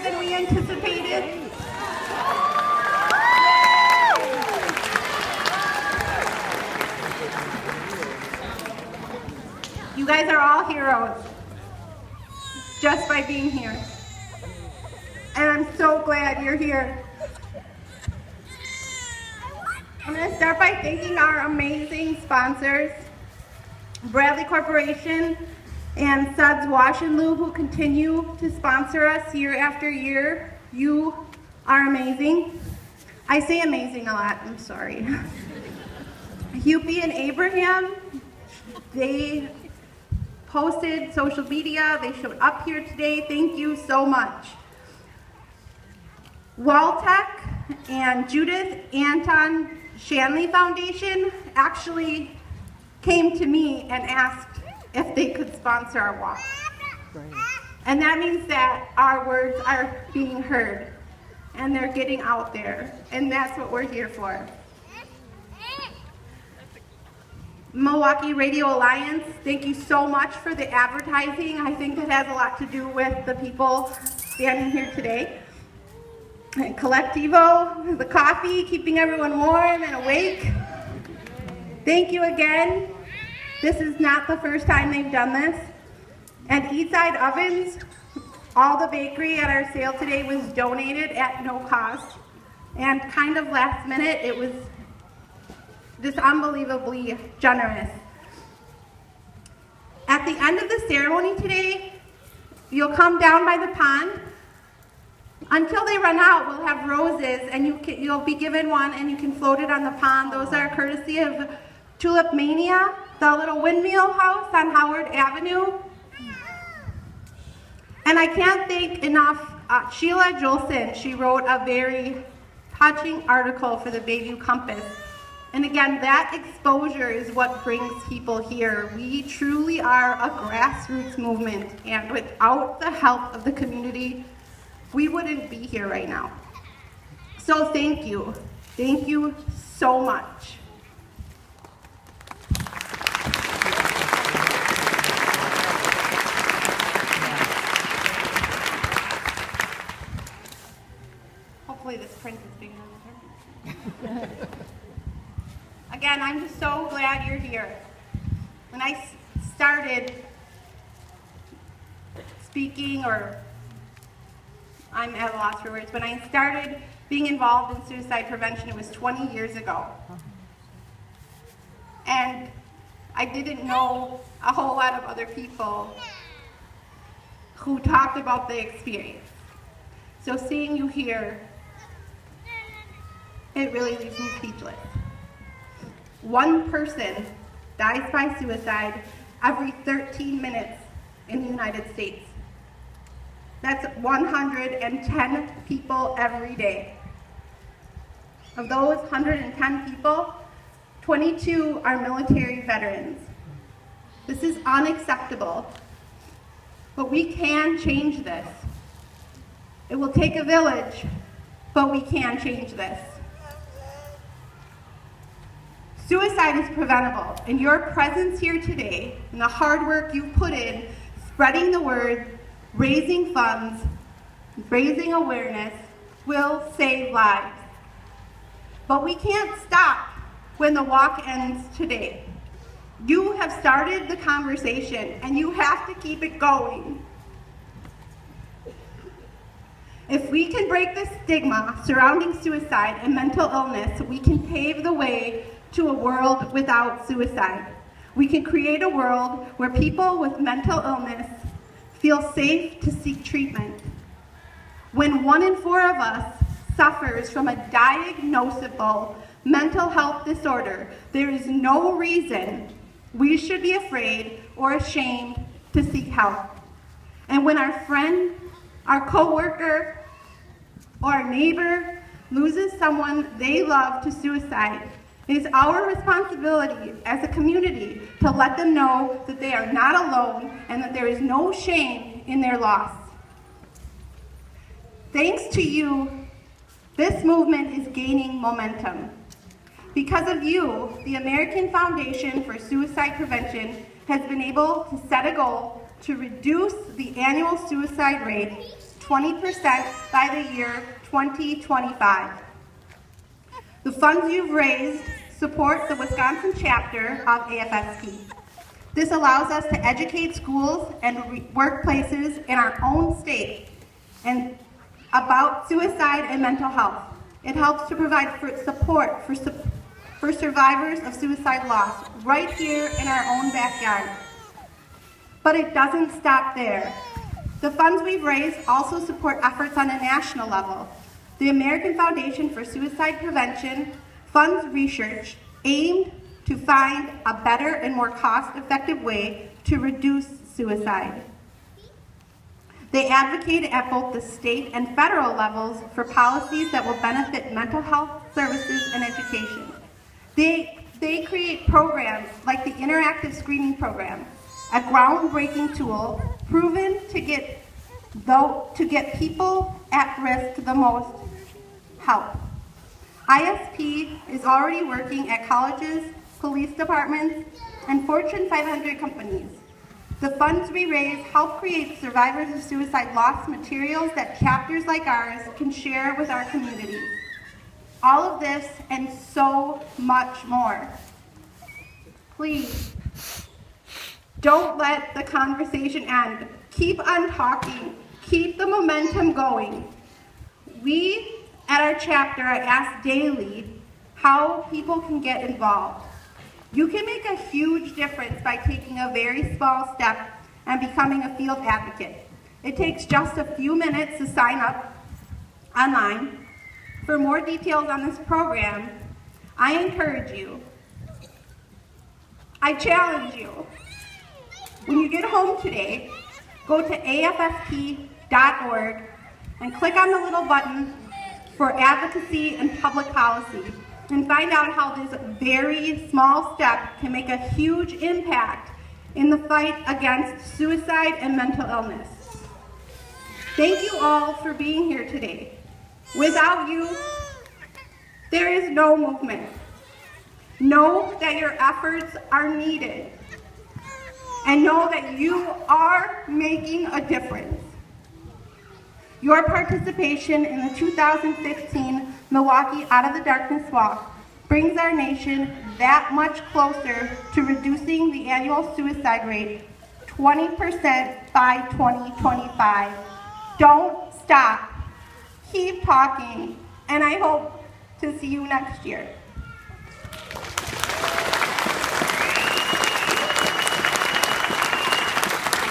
than we anticipated. You guys are all heroes, just by being here. And I'm so glad you're here. I'm going to start by thanking our amazing sponsors, Bradley Corporation and Suds Wash and Lube, who continue to sponsor us year after year. You are amazing. I say amazing a lot, I'm sorry. Hupy and Abraham, they posted social media, they showed up here today. Thank you so much. Waltech and Judith Anton Shanley Foundation actually came to me and asked if they could sponsor our walk. And that means that our words are being heard and they're getting out there, and that's what we're here for. Milwaukee Radio Alliance, thank you so much for the advertising. I think that has a lot to do with the people standing here today. And Collectivo, the coffee, keeping everyone warm and awake. Thank you again. This is not the first time they've done this. And Eastside Ovens, all the bakery at our sale today was donated at no cost. And kind of last minute, it was just unbelievably generous. At the end of the ceremony today, you'll come down by the pond. Until they run out, we'll have roses, and you'll be given one, and you can float it on the pond. Those are courtesy of Tulip Mania, the little windmill house on Howard Avenue. And I can't thank enough Sheila Jolson. She wrote a very touching article for the Bayview Compass. And again, that exposure is what brings people here. We truly are a grassroots movement, and without the help of the community, we wouldn't be here right now. So thank you. Thank you so much. Hopefully this print is big enough. Again, I'm just so glad you're here. When I started speaking, or I'm at a loss for words, when I started being involved in suicide prevention, it was 20 years ago. And I didn't know a whole lot of other people who talked about the experience. So seeing you here, it really leaves me speechless. One person dies by suicide every 13 minutes in the United States. That's 110 people every day. Of those 110 people, 22 are military veterans. This is unacceptable, but we can change this. It will take a village, but we can change this. Suicide is preventable, and your presence here today and the hard work you've put in, spreading the word, raising funds, raising awareness, will save lives. But we can't stop when the walk ends today. You have started the conversation, and you have to keep it going. If we can break the stigma surrounding suicide and mental illness, we can pave the way to a world without suicide. We can create a world where people with mental illness feel safe to seek treatment. When 1 in 4 of us suffers from a diagnosable mental health disorder, there is no reason we should be afraid or ashamed to seek help. And when our friend, our coworker, or our neighbor loses someone they love to suicide, it is our responsibility as a community to let them know that they are not alone and that there is no shame in their loss. Thanks to you, this movement is gaining momentum. Because of you, the American Foundation for Suicide Prevention has been able to set a goal to reduce the annual suicide rate 20% by the year 2025. The funds you've raised support the Wisconsin chapter of AFSP. This allows us to educate schools and workplaces in our own state and about suicide and mental health. It helps to provide support for survivors of suicide loss right here in our own backyard. But it doesn't stop there. The funds we've raised also support efforts on a national level. The American Foundation for Suicide Prevention funds research aimed to find a better and more cost-effective way to reduce suicide. They advocate at both the state and federal levels for policies that will benefit mental health services and education. They create programs like the Interactive Screening Program, a groundbreaking tool proven to get people at risk the most help. ISP is already working at colleges, police departments, and Fortune 500 companies. The funds we raise help create survivors of suicide loss materials that chapters like ours can share with our communities. All of this and so much more. Please, don't let the conversation end. Keep on talking. Keep the momentum going. We at our chapter are asked daily how people can get involved. You can make a huge difference by taking a very small step and becoming a field advocate. It takes just a few minutes to sign up online. For more details on this program, I encourage you, I challenge you, when you get home today, go to afsp.org and click on the little button for advocacy and public policy and find out how this very small step can make a huge impact in the fight against suicide and mental illness. Thank you all for being here today. Without you, there is no movement. Know that your efforts are needed, and know that you are making a difference. Your participation in the 2015 Milwaukee Out of the Darkness Walk brings our nation that much closer to reducing the annual suicide rate 20% by 2025. Don't stop. Keep talking, and I hope to see you next year.